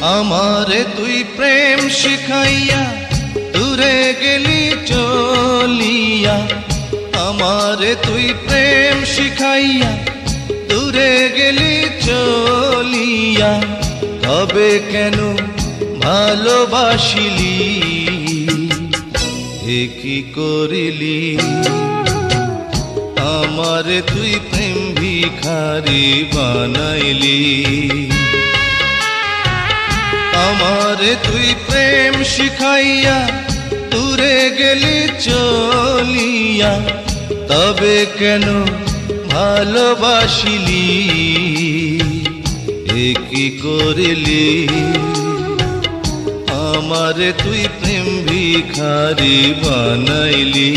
আমারে তুই প্রেম শিখাইয়া দূরে গেলি চলিয়া, আমারে তুই প্রেম শিখাইয়া দূরে গেলি চলিয়া, তবে কেন ভালোবাসিলি এ কি করিলি? আমারে তুই প্রেম ভিখারি বানাইলি, আমারে তুই প্রেম শিখাইয়া দূরে গেলি চলিয়া, তবে কেন ভালোবাসিলি এ কি করিলি? আমারে তুই প্রেম ভিখারি বানাইলি।